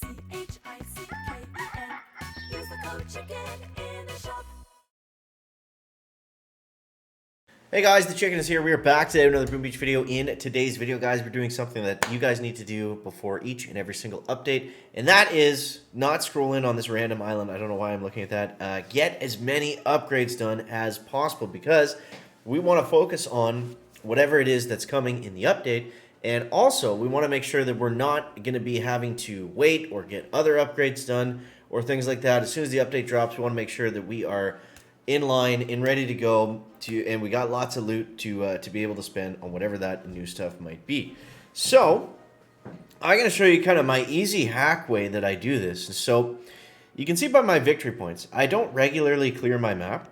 Use the code CHICKEN in the shop. Hey guys, the Chicken is here. We are back today with another Boom Beach video. In today's video, guys, we're doing something that you guys need to do before each and every single update, and that is not scroll in on this random island. I don't know why I'm looking at that. Get as many upgrades done as possible because we want to focus on whatever it is that's coming in the update, and also we want to make sure that we're not going to be having to wait or get other upgrades done or things like that. As soon as the update drops, we want to make sure that we are in line and ready to go and we got lots of loot to be able to spend on whatever that new stuff might be. So I'm going to show you kind of my easy hack way that I do this. So you can see by my victory points, I don't regularly clear my map,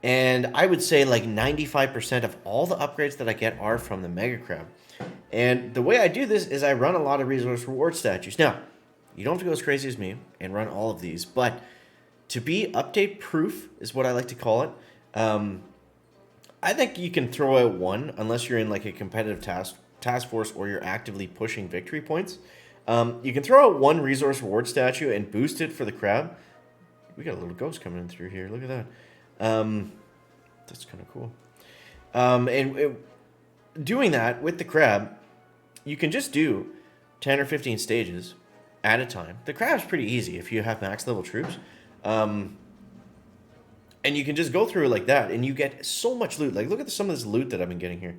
and I would say like 95% of all the upgrades that I get are from the Mega Crab. And the way I do this is I run a lot of resource reward statues. Now, you don't have to go as crazy as me and run all of these, but to be update proof is what I like to call it. I think you can throw out one unless you're in like a competitive task force or you're actively pushing victory points. You can throw out one resource reward statue and boost it for the crab. We got a little ghost coming in through here. Look at that. That's kind of cool. Doing that with the crab, you can just do 10 or 15 stages at a time. The crab's pretty easy if you have max level troops. And you can just go through it like that, and you get so much loot. Like, look at some of this loot that I've been getting here.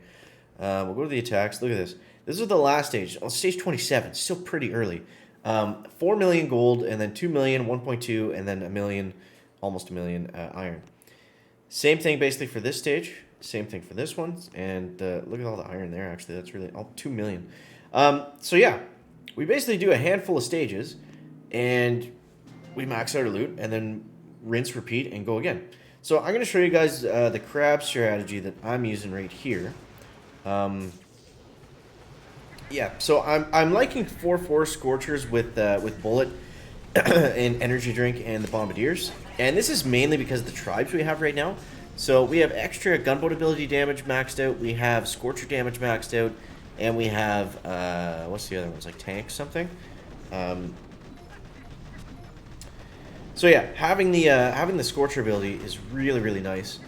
We'll go to the attacks. Look at this. This is the last stage. On stage 27, still pretty early. 4 million gold, and then 2 million, 1.2, and then a million, almost a million iron. Same thing basically for this stage. Same thing for this one. And look at all the iron there, actually. That's really 2 million. So yeah, we basically do a handful of stages, and we max out our loot, and then rinse, repeat, and go again. So I'm going to show you guys the crab strategy that I'm using right here. Yeah, so I'm liking 4/4 Scorchers with Bullet and Energy Drink and the Bombardiers. And this is mainly because of the tribes we have right now. So we have extra gunboat ability damage maxed out, we have Scorcher damage maxed out, and we have, what's the other ones, like tank something? So yeah, having the Scorcher ability is really, really nice.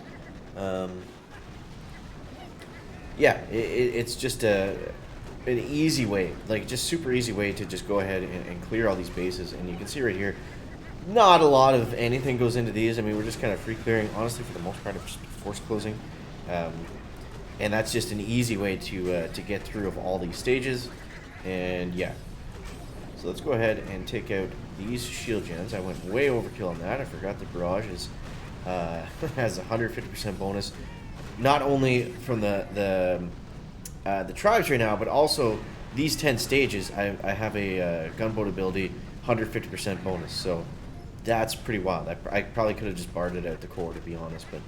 Yeah, it's just an easy way, like just super easy way to just go ahead and clear all these bases. And you can see right here, not a lot of anything goes into these. I mean, we're just kind of free clearing, honestly, for the most part, of force closing. And that's just an easy way to get through of all these stages. And yeah. So let's go ahead and take out these shield gens. I went way overkill on that. I forgot the barrage has a 150% bonus, not only from the tribes right now, but also these 10 stages. I have a gunboat ability 150% bonus, so that's pretty wild. I probably could have just barred it out the core, to be honest, but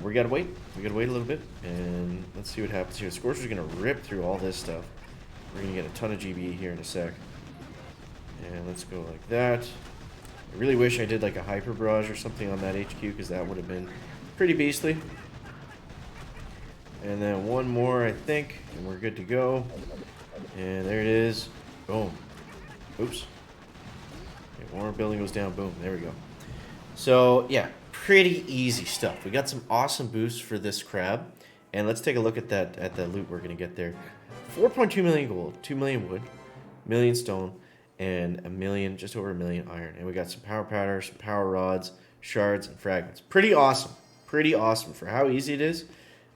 we gotta wait. We gotta wait a little bit, and let's see what happens here. Scorcher's gonna rip through all this stuff. We're gonna get a ton of GBE here in a sec. And let's go like that. I really wish I did like a hyper barrage or something on that HQ, because that would have been pretty beastly. And then one more, I think, and we're good to go. And there it is. Boom. Oops. Okay, one more building goes down. Boom. There we go. So yeah, pretty easy stuff. We got some awesome boosts for this crab. And let's take a look at that, at the loot we're going to get there. 4.2 million gold, 2 million wood, million stone, and just over a million iron. And we got some power powder, some power rods, shards, and fragments. Pretty awesome. Pretty awesome for how easy it is.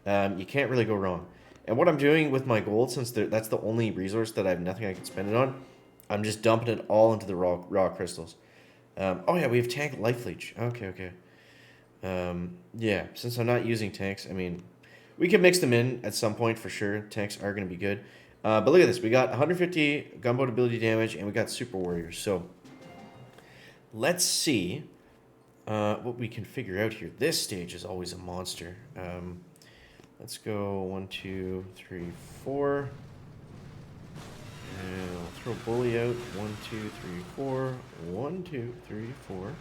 You can't really go wrong. And what I'm doing with my gold, since that's the only resource that I have nothing I can spend it on, I'm just dumping it all into the raw crystals. Oh yeah, we have tank life leech. Okay. Yeah, since I'm not using tanks, I mean, we can mix them in at some point for sure. Tanks are going to be good. But look at this. We got 150 gunboat ability damage, and we got super warriors. So let's see what we can figure out here. This stage is always a monster. Let's go 1, 2, 3, 4. And I'll throw bully out. 1, 2, 3, 4. 1, 2, 3, 4.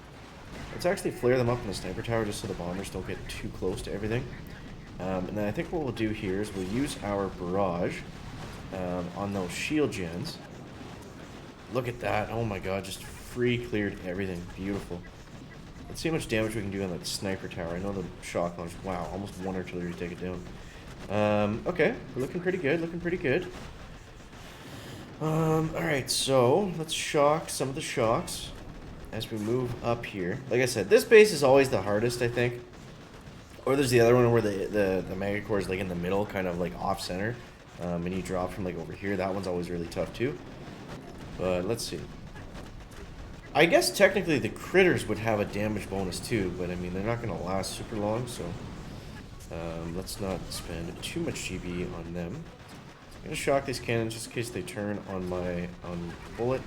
Let's actually flare them up in the sniper tower just so the bombers don't get too close to everything. And then I think what we'll do here is we'll use our barrage on those shield gens. Look at that. Oh my god, just free cleared everything. Beautiful. Let's see how much damage we can do on that sniper tower. I know the shock launch. Wow, almost one artillery to take it down. Okay, we're looking pretty good, looking pretty good. Alright, so let's shock some of the shocks as we move up here. Like I said, this base is always the hardest, I think. Or there's the other one where the Mega Core is like in the middle, kind of like off center. And you drop from like over here. That one's always really tough too. But let's see. I guess technically the critters would have a damage bonus too, but I mean they're not going to last super long, so let's not spend too much GB on them. I'm going to shock these cannons just in case they turn on my bullet.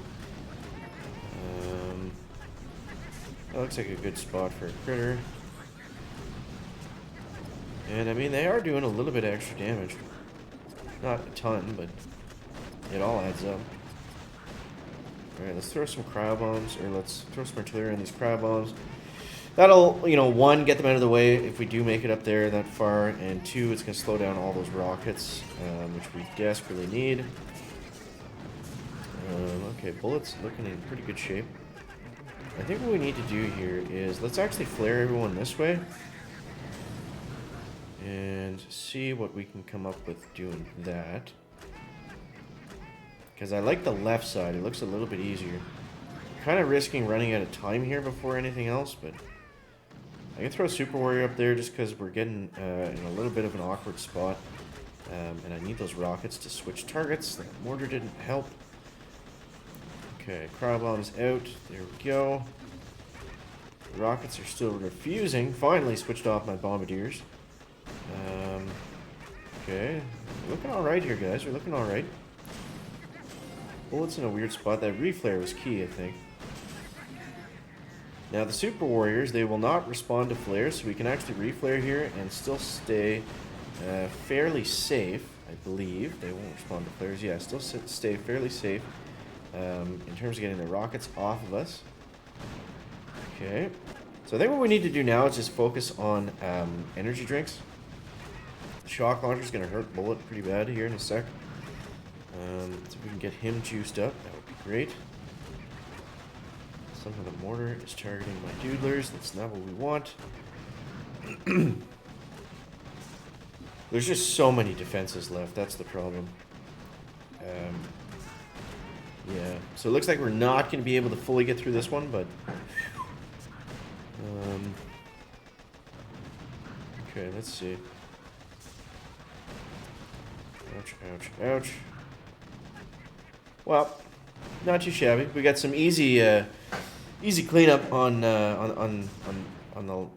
That looks like a good spot for a critter. And I mean they are doing a little bit of extra damage. Not a ton, but it all adds up. Alright, let's throw some cryo bombs, or let's throw some artillery on these cryo bombs. That'll, you know, one, get them out of the way if we do make it up there that far, and two, it's going to slow down all those rockets, which we desperately need. Okay, bullets looking in pretty good shape. I think what we need to do here is, let's actually flare everyone this way, and see what we can come up with doing that. Because I like the left side, it looks a little bit easier. Kind of risking running out of time here before anything else, but I can throw Super Warrior up there just because we're getting in a little bit of an awkward spot. And I need those rockets to switch targets. That mortar didn't help. Okay, cryo bomb's out. There we go. The rockets are still refusing. Finally switched off my bombardiers. Okay, we're looking alright here, guys. We're looking alright. Bullets in a weird spot. That reflare was key, I think. Now the Super Warriors, they will not respond to flares, so we can actually reflare here and still stay fairly safe, I believe. They won't respond to flares. Yeah, still stay fairly safe in terms of getting the rockets off of us. Okay. So I think what we need to do now is just focus on energy drinks. The shock launcher is going to hurt Bullet pretty bad here in a sec. So if we can get him juiced up, that would be great. Somehow the mortar is targeting my doodlers. That's not what we want. There's just so many defenses left. That's the problem. Yeah. So it looks like we're not going to be able to fully get through this one, but... okay, let's see. Ouch, ouch, ouch. Well, not too shabby. We got some easy cleanup on the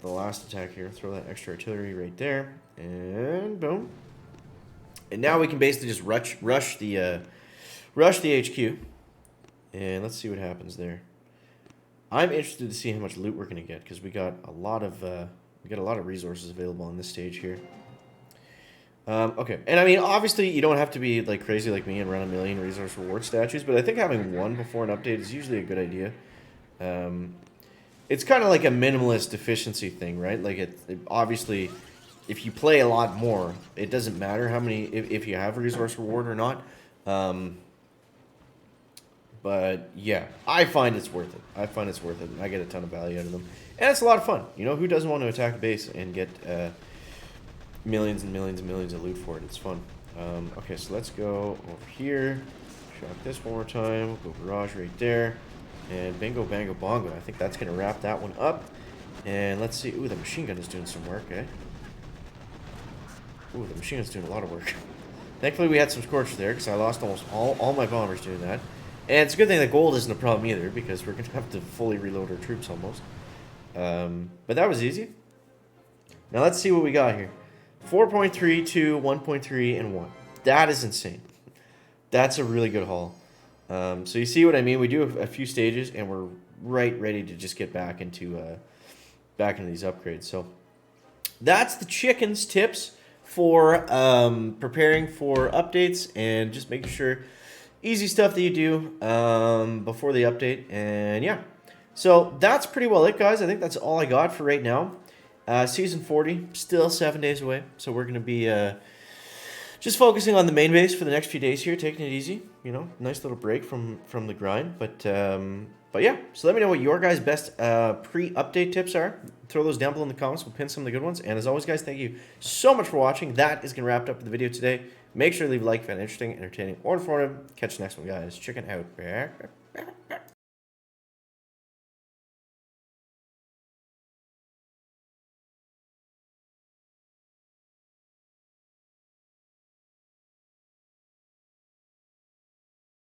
last attack here. Throw that extra artillery right there, and boom. And now we can basically just rush the HQ, and let's see what happens there. I'm interested to see how much loot we're gonna get because we got a lot of resources available on this stage here. Okay, and I mean, obviously, you don't have to be like crazy like me and run a million resource reward statues, but I think having one before an update is usually a good idea. It's kind of like a minimalist efficiency thing, right? Like, it obviously, if you play a lot more, it doesn't matter how many, if you have a resource reward or not. But yeah, I find it's worth it. I find it's worth it. I get a ton of value out of them, and it's a lot of fun. You know, who doesn't want to attack a base and get millions and millions and millions of loot for it? It's fun. Okay, so let's go over here. Shock this one more time. We'll go barrage right there. And bingo, bango, bongo. I think that's going to wrap that one up. And let's see. Ooh, the machine gun is doing some work, eh? Ooh, the machine gun's doing a lot of work. Thankfully, we had some scorchers there because I lost almost all my bombers doing that. And it's a good thing that gold isn't a problem either because we're going to have to fully reload our troops almost. But that was easy. Now let's see what we got here. 4.3, 2, 1.3, and 1. That is insane. That's a really good haul. So you see what I mean? We do a few stages, and we're ready to just get back into these upgrades. So that's the chicken's tips for preparing for updates and just making sure easy stuff that you do before the update. And yeah, so that's pretty well it, guys. I think that's all I got for right now. Season 40, still 7 days away, so we're going to be just focusing on the main base for the next few days here, taking it easy. You know, nice little break from the grind. But yeah, so let me know what your guys' best pre-update tips are. Throw those down below in the comments. We'll pin some of the good ones. And as always, guys, thank you so much for watching. That is going to wrap it up the video today. Make sure to leave a like if you found it interesting, entertaining, or informative. Catch you next one, guys. Chicken out.